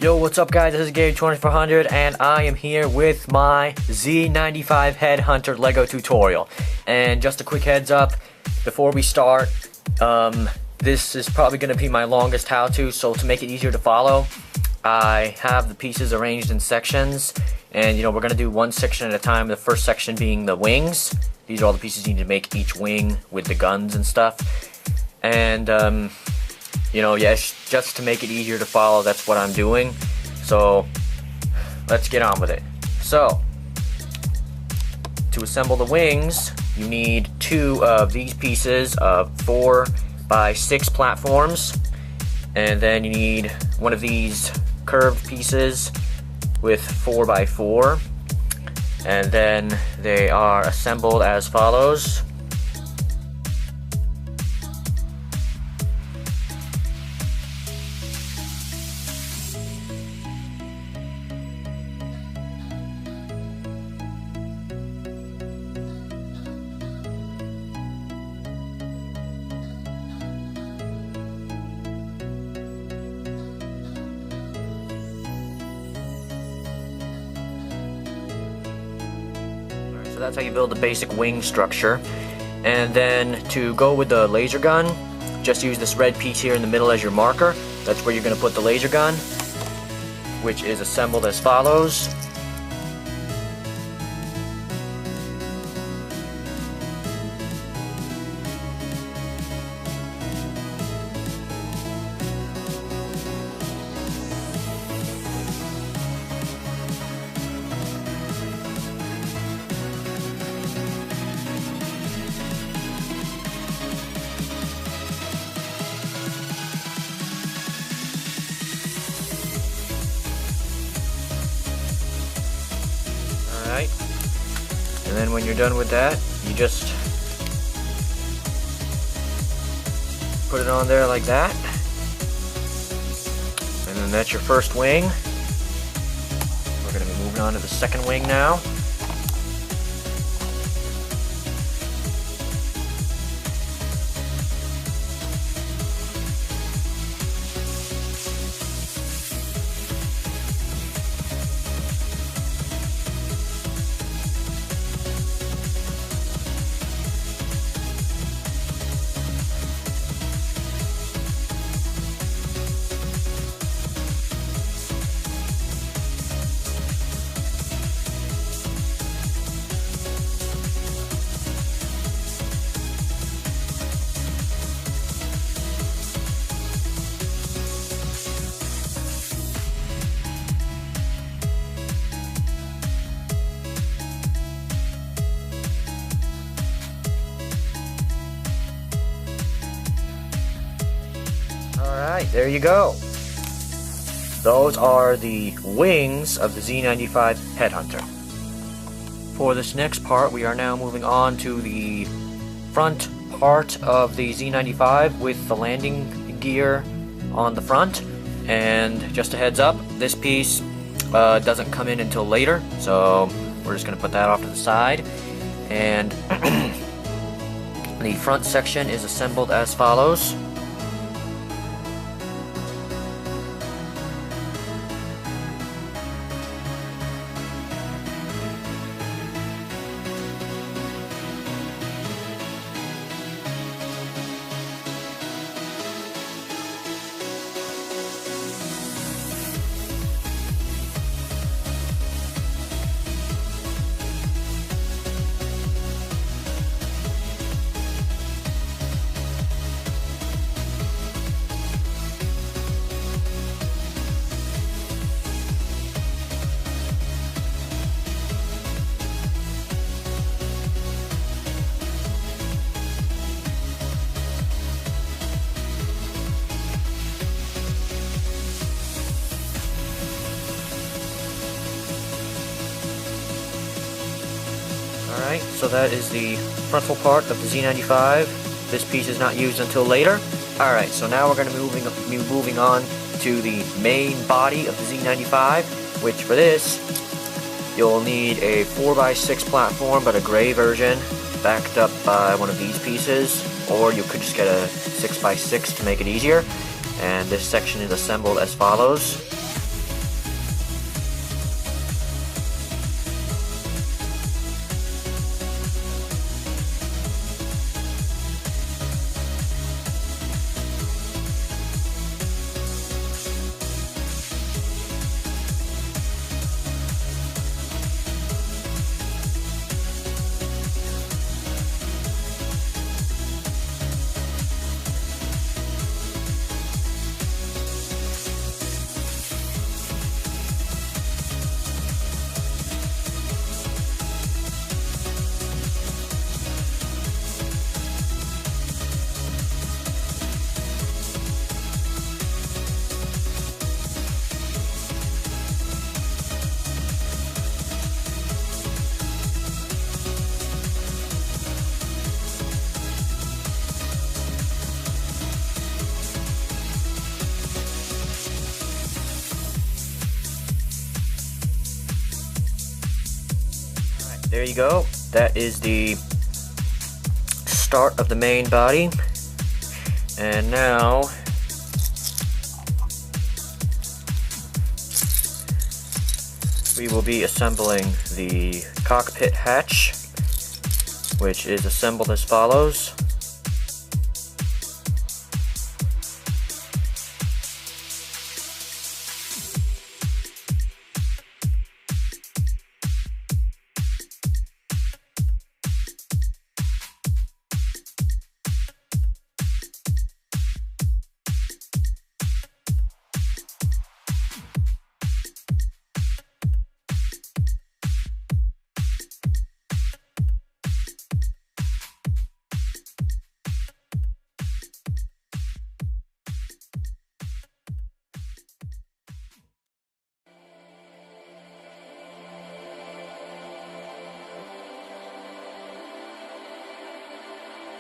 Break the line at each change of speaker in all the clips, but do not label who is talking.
Yo, what's up guys, this is Gabe2400 and I am here with my Z-95 Headhunter Lego tutorial. And just a quick heads up, before we start, this is probably going to be my longest how-to, so to make it easier to follow, I have the pieces arranged in sections, and we're going to do one section at a time, the first section being the wings. These are all the pieces you need to make each wing with the guns and stuff. And just to make it easier to follow, that's what I'm doing. So let's get on with it. So to assemble the wings, you need two of these pieces of 4x6 platforms, and then you need one of these curved pieces with 4x4, and then they are assembled as follows. So that's how you build the basic wing structure. And then to go with the laser gun, just use this red piece here in the middle as your marker. That's where you're going to put the laser gun, which is assembled as follows. Alright, and then when you're done with that, you just put it on there like that, and then that's your first wing. We're going to be moving on to the second wing now. Alright, there you go. Those are the wings of the Z-95 Headhunter. For this next part, we are now moving on to the front part of the Z-95 with the landing gear on the front. And just a heads up, this piece doesn't come in until later, so we're just going to put that off to the side. And the front section is assembled as follows. Alright, so that is the frontal part of the Z-95. This piece is not used until later. Alright, so now we're going to be moving on to the main body of the Z-95, which for this, you'll need a 4x6 platform, but a gray version, backed up by one of these pieces, or you could just get a 6x6 to make it easier. And this section is assembled as follows. there you go. That is the start of the main body. And now we will be assembling the cockpit hatch, which is assembled as follows.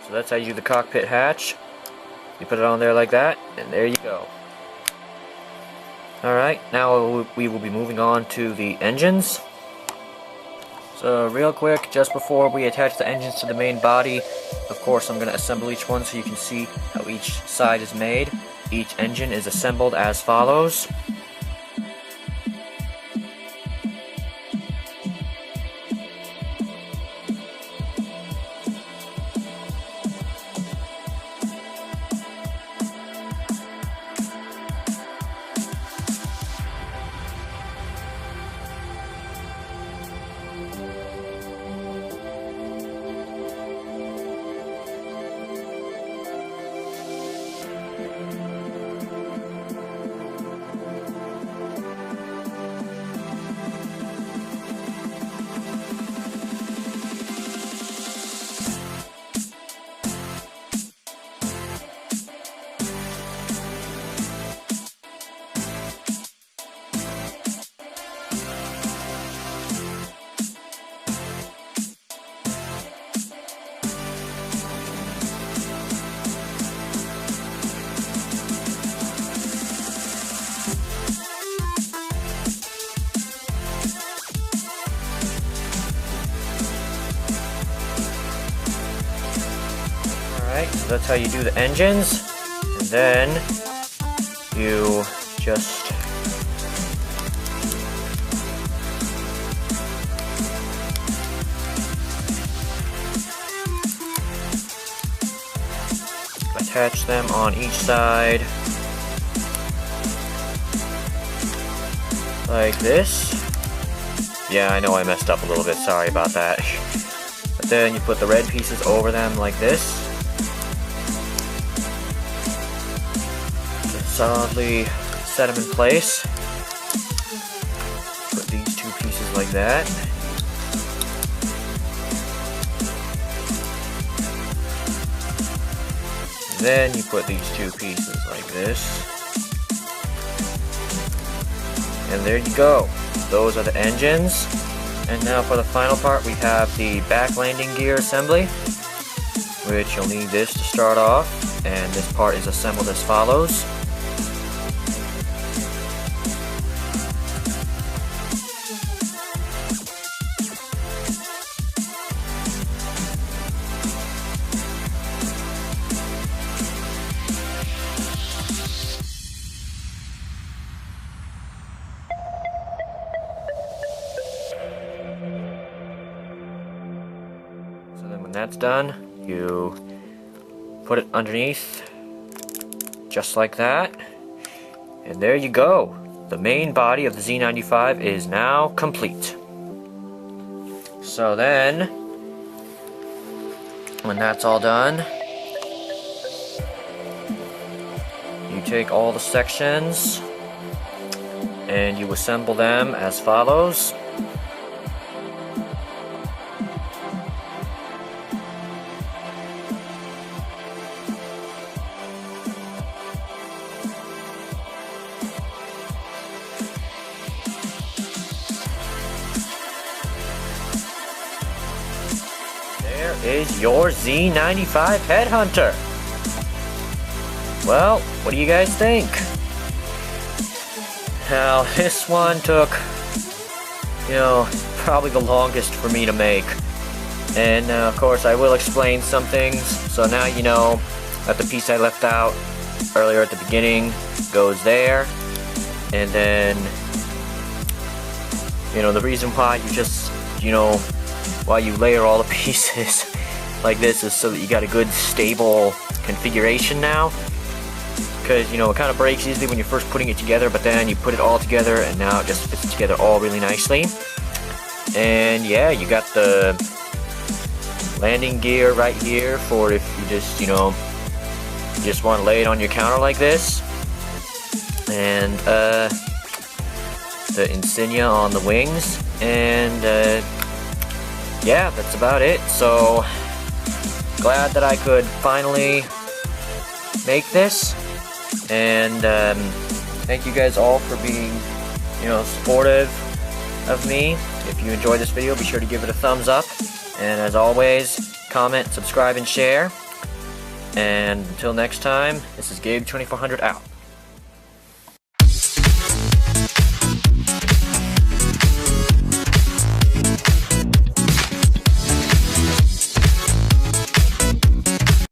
So that's how you do the cockpit hatch. You put it on there like that, and there you go. Alright, now we will be moving on to the engines. So real quick, just before we attach the engines to the main body, of course I'm going to assemble each one so you can see how each side is made. Each engine is assembled as follows. Alright, so that's how you do the engines, and then you just attach them on each side like this. Yeah, I know I messed up a little bit, sorry about that. But then you put the red pieces over them like this. Solidly set them in place. Put these two pieces like that. Then you put these two pieces like this. And there you go. Those are the engines. And now for the final part, we have the back landing gear assembly, which you'll need this to start off. And this part is assembled as follows. When that's done, you put it underneath, just like that, and there you go. The main body of the Z-95 is now complete. So then, when that's all done, you take all the sections and you assemble them as follows. There is your Z-95 Headhunter. Well, what do you guys think? Now, this one took, probably the longest for me to make. And of course I will explain some things, so now you know that the piece I left out earlier at the beginning goes there, and then you know the reason why you just, you know, why you layer all the pieces like this is so that you got a good stable configuration now, because you know it kind of breaks easily when you're first putting it together, but then you put it all together and now it just fits together all really nicely. And yeah, you got the landing gear right here for if you just, you know, you just want to lay it on your counter like this. And the insignia on the wings. And yeah, that's about it. So glad that I could finally make this. And thank you guys all for being, you know, supportive of me. If you enjoyed this video, be sure to give it a thumbs up. And as always, comment, subscribe, and share. And until next time, this is Gabe 2400 out.